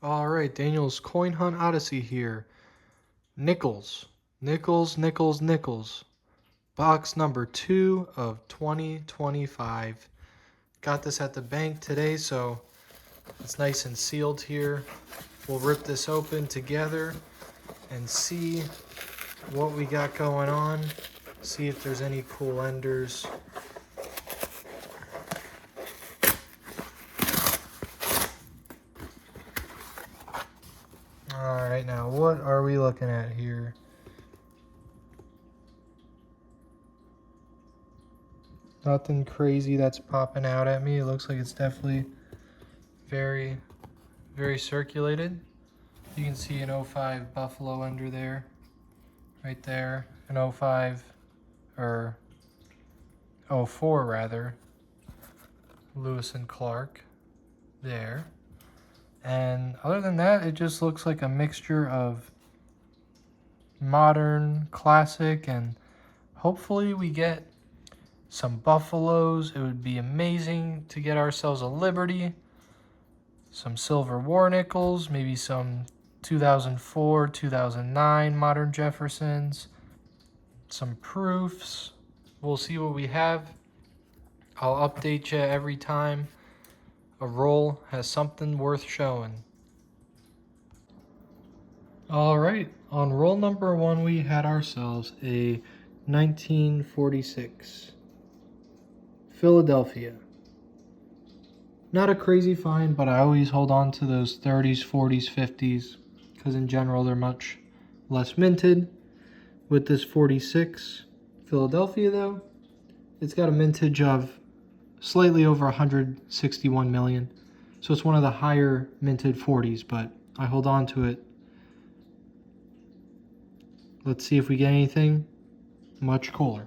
All right, Daniel's Coin Hunt Odyssey here. Nickels. Nickels, nickels, nickels. Box number 2 of 2025. Got this at the bank today, so it's nice and sealed here. We'll rip this open together and see what we got going on. See if there's any cool enders. All right, now what are we looking at here? Nothing crazy that's popping out at me. It looks like it's definitely very, very circulated. You can see an 05 Buffalo under there, right there. An 05, or 04 rather, Lewis and Clark there. And other than that, it just looks like a mixture of modern, classic, and hopefully we get some Buffaloes. It would be amazing to get ourselves a Liberty, some Silver War Nickels, maybe some 2004, 2009 Modern Jeffersons, some proofs. We'll see what we have. I'll update you every time a roll has something worth showing. All right, on roll number 1, we had ourselves a 1946 Philadelphia. Not a crazy find, but I always hold on to those 30s, 40s, 50s, because in general they're much less minted. With this 46 Philadelphia, though, it's got a mintage of slightly over 161 million. So it's one of the higher minted 40s, but I hold on to it. Let's see if we get anything much cooler.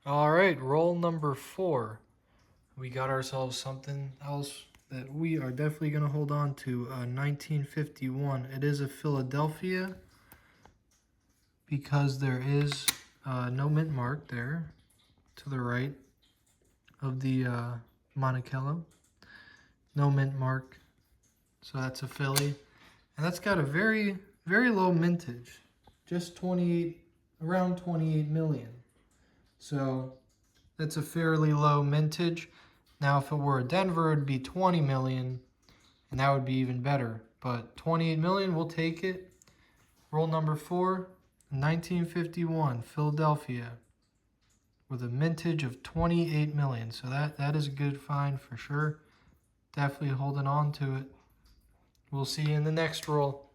All right, roll number 4. We got ourselves something else that we are definitely going to hold on to. 1951. It is a Philadelphia because there is no mint mark there to the right of the Monticello. No mint mark. So that's a Philly. And that's got a very, very low mintage. Just 28, around 28 million. So that's a fairly low mintage. Now, if it were a Denver, it'd be 20 million, and that would be even better. But 28 million, we'll take it. Roll number 4, 1951, Philadelphia, with a mintage of 28 million. So that is a good find for sure. Definitely holding on to it. We'll see you in the next roll.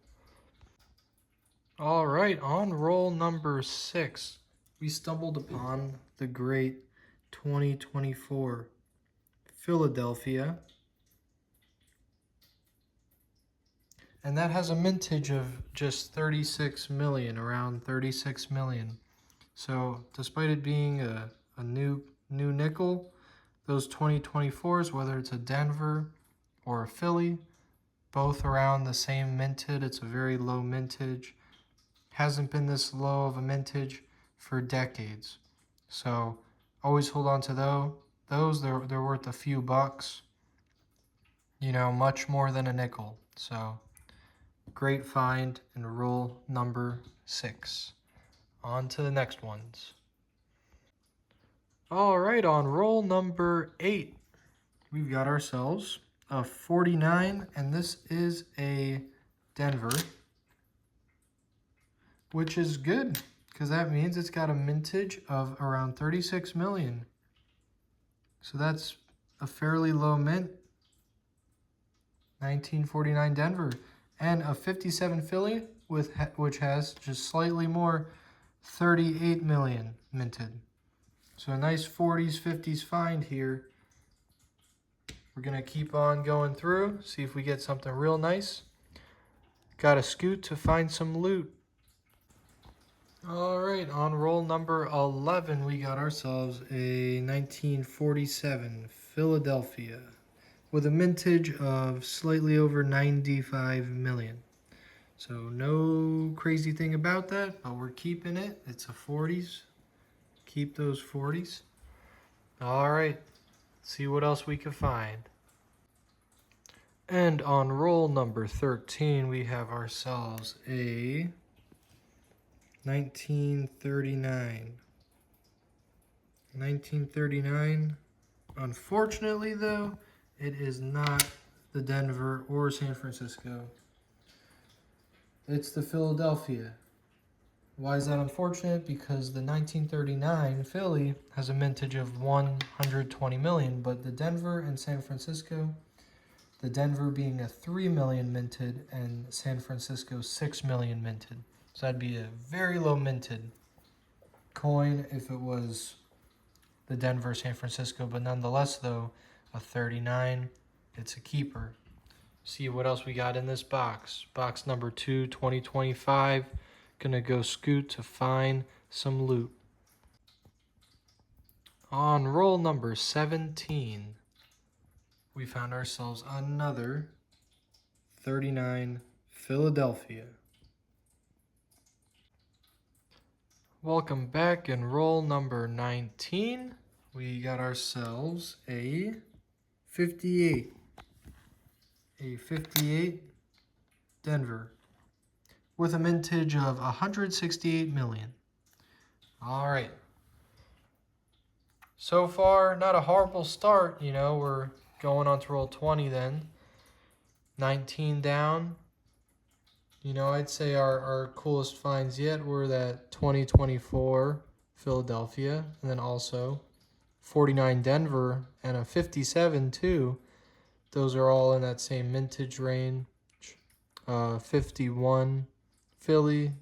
All right, on roll number 6, we stumbled upon the great 2024 Philadelphia. And that has a mintage of just 36 million, around 36 million. So despite it being a new nickel, those 2024s, whether it's a Denver or a Philly, both around the same minted. It's a very low mintage. Hasn't been this low of a mintage for decades. So always hold on to those. They're worth a few bucks. You know, much more than a nickel. So great find in roll number 6. On to the next ones. All right, on roll number 8, we've got ourselves a 49, and this is a Denver, which is good because that means it's got a mintage of around 36 million. So that's a fairly low mint. 1949 Denver, and a 57 Philly which has just slightly more, 38 million minted. So a nice 40s, 50s find here. We're going to keep on going through, see if we get something real nice. Got to scoot to find some loot. All right, on roll number 11, we got ourselves a 1947 Philadelphia with a mintage of slightly over 95 million. So no crazy thing about that, but we're keeping it. It's a 40s. Keep those 40s. All right, see what else we can find. And on roll number 13, we have ourselves a 1939. 1939. Unfortunately, though, it is not the Denver or San Francisco. It's the Philadelphia. Why is that unfortunate? Because the 1939 Philly has a mintage of 120 million, but the Denver and San Francisco, the Denver being a 3 million minted and San Francisco 6 million minted. So that'd be a very low minted coin if it was the Denver San Francisco, but nonetheless though, a 39, it's a keeper. See what else we got in this box. Box number 2, 2025. Gonna go scoot to find some loot. On roll number 17, we found ourselves another 39 Philadelphia. Welcome back. In roll number 19, we got ourselves a 58. A 58 Denver with a mintage of 168 million. All right. So far, not a horrible start. You know, we're going on to roll 20 then. 19 down. You know, I'd say our coolest finds yet were that 2024 Philadelphia, and then also 49 Denver, and a 57 too. Those are all in that same mintage range. 51 Philly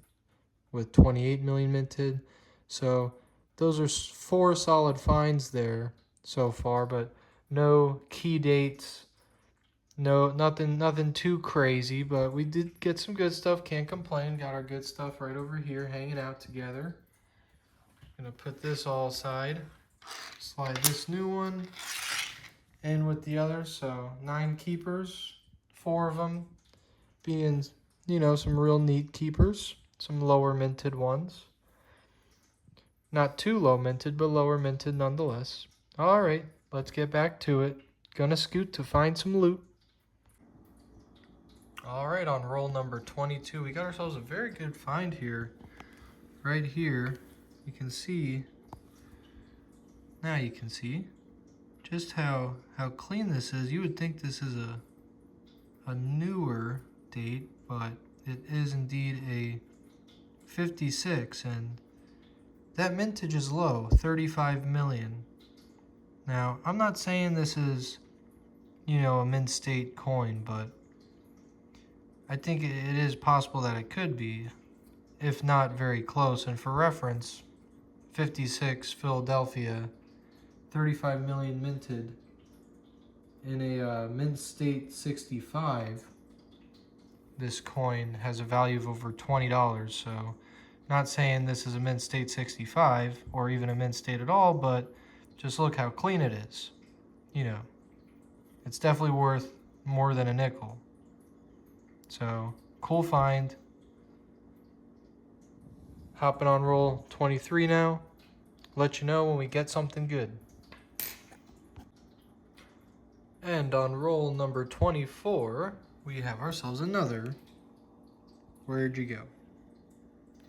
with 28 million minted. So those are 4 solid finds there so far, but no key dates. No, nothing too crazy, but we did get some good stuff. Can't complain. Got our good stuff right over here hanging out together. Gonna put this all aside. Slide this new one in with the others. So 9 keepers, 4 of them being, you know, some real neat keepers. Some lower minted ones. Not too low minted, but lower minted nonetheless. All right, let's get back to it. Gonna scoot to find some loot. All right, on roll number 22, we got ourselves a very good find here. Right here, you can see, now you can see just how clean this is. You would think this is a newer date, but it is indeed a 56, and that mintage is low, 35 million. Now, I'm not saying this is, you know, a mint state coin, but I think it is possible that it could be, if not very close. And for reference, 56 Philadelphia, 35 million minted in a mint state 65. This coin has a value of over $20, so not saying this is a mint state 65 or even a mint state at all, but just look how clean it is. You know, it's definitely worth more than a nickel. So, cool find. Hopping on roll 23 now. Let you know when we get something good. And on roll number 24, we have ourselves another. Where'd you go?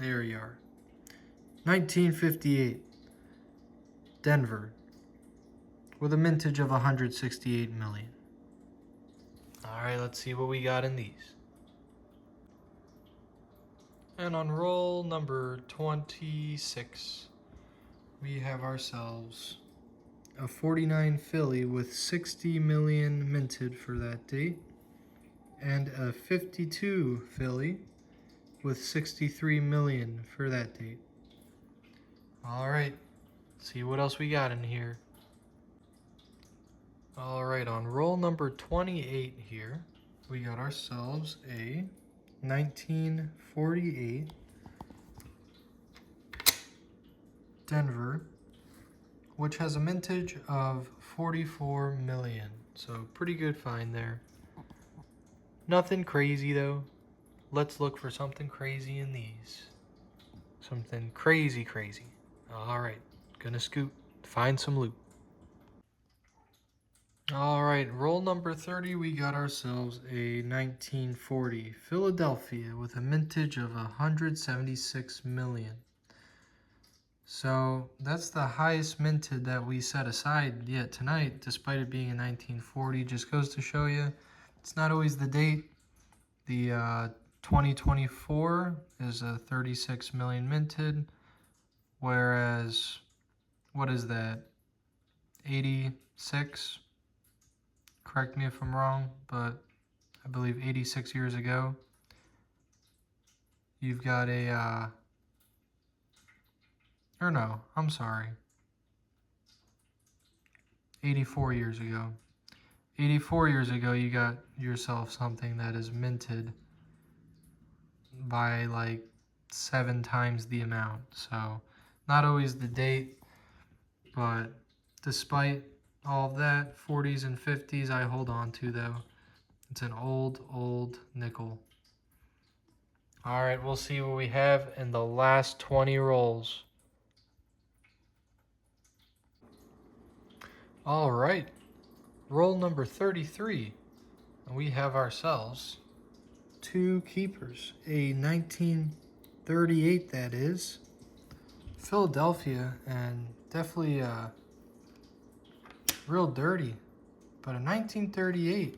There you are. 1958. Denver. With a mintage of 168 million. Alright, let's see what we got in these. And on roll number 26, we have ourselves a 49 Philly with 60 million minted for that date, and a 52 Philly with 63 million for that date. Alright, see what else we got in here. Alright, on roll number 28 here, we got ourselves a 1948 Denver, which has a mintage of 44 million. So pretty good find there. Nothing crazy though. Let's look for something crazy in these. Something crazy. Alright, gonna scoot, find some loot. All right, roll number 30, we got ourselves a 1940 Philadelphia with a mintage of 176 million. So that's the highest minted that we set aside yet tonight, despite it being a 1940. Just goes to show you, it's not always the date. The 2024 is a 36 million minted, whereas, what is that, 86? Correct me if I'm wrong, but I believe 86 years ago, you've got a, or no, I'm sorry, 84 years ago. 84 years ago, you got yourself something that is minted by like 7 times the amount. So, not always the date, but despite all of that, 40s and 50s I hold on to though. It's an old nickel. All right, we'll see what we have in the last 20 rolls. All right, roll number 33. And we have ourselves 2 keepers. A 1938, that is. Philadelphia, and definitely real dirty. But a 1938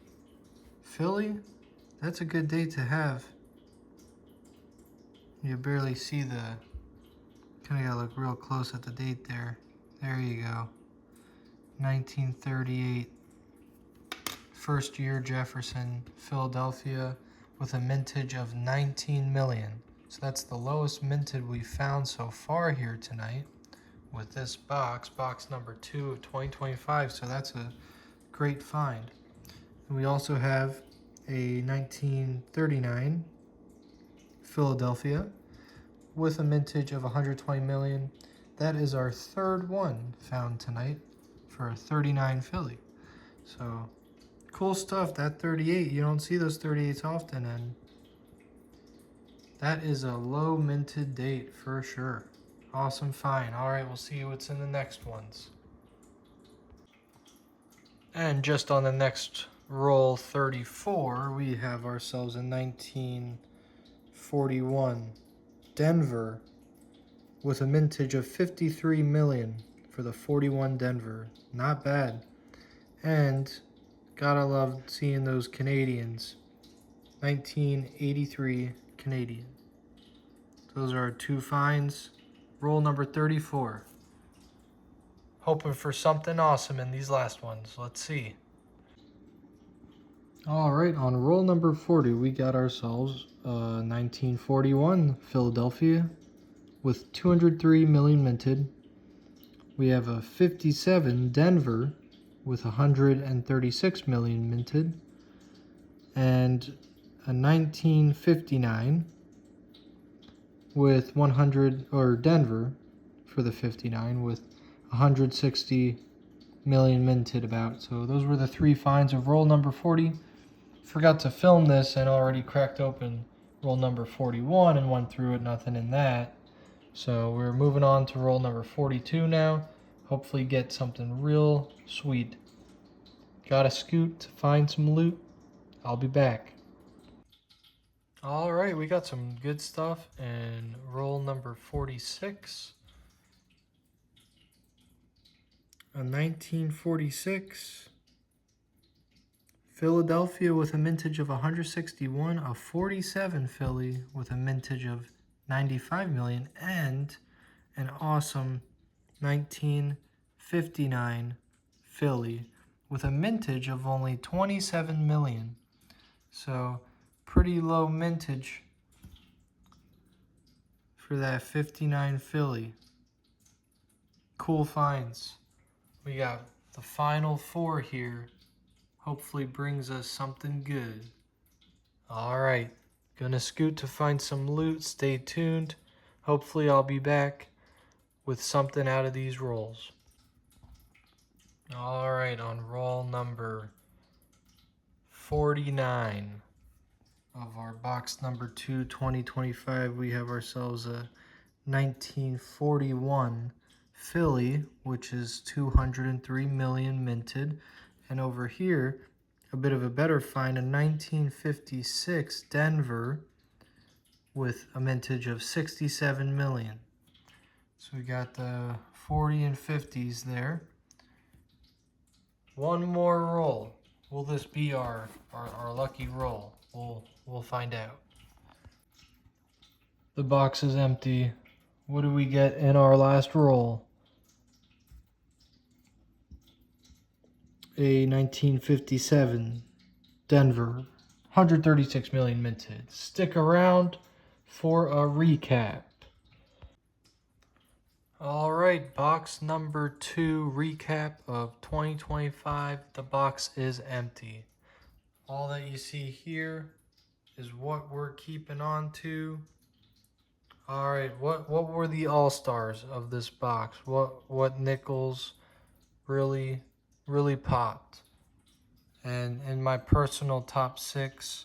Philly, that's a good date to have. You barely see the, kind of gotta look real close at the date there. There you go. 1938. First year Jefferson, Philadelphia, with a mintage of 19 million. So that's the lowest minted we've found so far here tonight with this box number 2 of 2025. So that's a great find. And we also have a 1939 Philadelphia with a mintage of 120 million. That is our third one found tonight for a 39 Philly. So cool stuff. That 38, you don't see those 38s often, and that is a low minted date for sure. Awesome find. All right, we'll see what's in the next ones. And just on the next roll 34, we have ourselves a 1941 Denver with a mintage of 53 million for the 41 Denver. Not bad. And gotta love seeing those Canadians. 1983 Canadian. Those are our 2 finds. Roll number 34. Hoping for something awesome in these last ones. Let's see. All right, on roll number 40, we got ourselves 1941 Philadelphia with 203 million minted. We have a 57 Denver with 136 million minted, and a 1959 with 100, or Denver for the 59 with 160 million minted about. So those were the 3 finds of roll number 40. Forgot to film this and already cracked open roll number 41 and went through it, nothing in that. So we're moving on to roll number 42 now. Hopefully get something real sweet. Gotta scoot to find some loot. I'll be back. All right, we got some good stuff in roll number 46. A 1946 Philadelphia with a mintage of 161, a 47 Philly with a mintage of 95 million, and an awesome 1959 Philly with a mintage of only 27 million. So pretty low mintage for that 59 Philly. Cool finds. We got the final 4 here. Hopefully brings us something good. All right, gonna scoot to find some loot. Stay tuned. Hopefully I'll be back with something out of these rolls. All right, on roll number 49 of our box number 2 2025, we have ourselves a 1941 Philly, which is 203 million minted. And over here, a bit of a better find, a 1956 Denver with a mintage of 67 million. So we got the 40 and 50s there. One more roll. Will this be our lucky roll? We'll find out. The box is empty. What do we get in our last roll? A 1957 Denver, 136 million minted. Stick around for a recap. Alright, box number 2 recap of 2025. The box is empty. All that you see here is what we're keeping on to. Alright, what were the all-stars of this box? What nickels really popped? And in my personal top 6,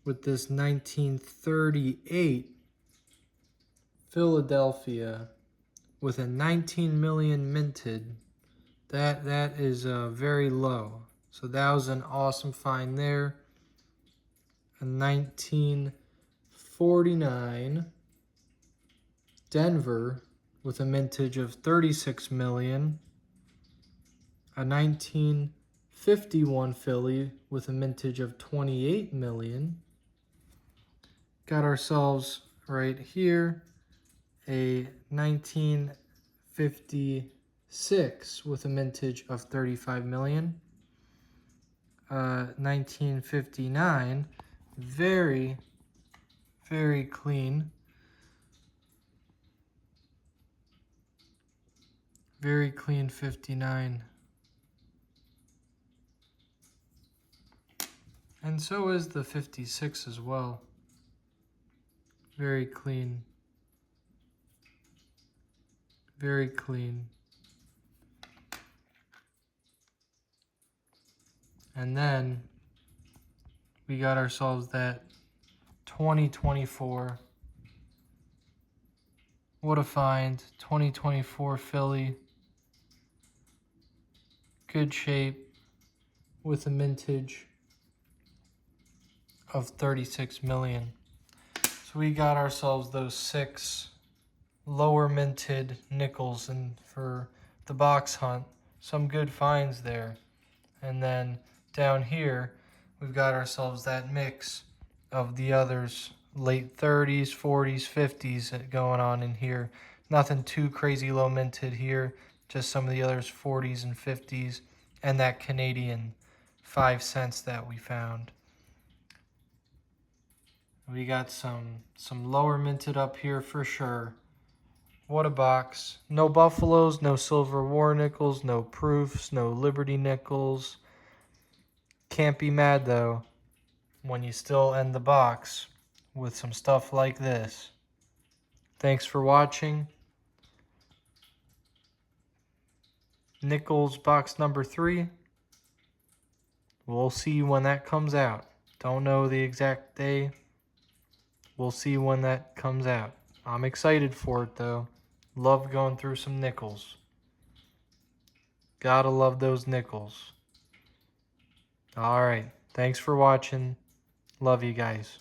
with this 1938 Philadelphia with a 19 million minted, that is very low. So that was an awesome find there. A 1949 Denver with a mintage of 36 million. A 1951 Philly with a mintage of 28 million. Got ourselves right here a 1956 with a mintage of 35 million. 1959, very clean. Very clean 59. And so is the 56 as well. Very clean. Very clean. And then we got ourselves that 2024. What a find. 2024 Philly. Good shape with a mintage of 36 million. So we got ourselves those 6 lower minted nickels, and for the box hunt, some good finds there. And then down here, we've got ourselves that mix of the others, late 30s, 40s, 50s going on in here. Nothing too crazy low minted here, just some of the others 40s and 50s, and that Canadian 5 cents that we found. We got some lower minted up here for sure. What a box. No Buffaloes, no Silver War nickels, no Proofs, no Liberty nickels. Can't be mad though when you still end the box with some stuff like this. Thanks for watching. Nickels box number 3. We'll see when that comes out. Don't know the exact day. We'll see when that comes out. I'm excited for it though. Love going through some nickels. Gotta love those nickels. Alright, thanks for watching. Love you guys.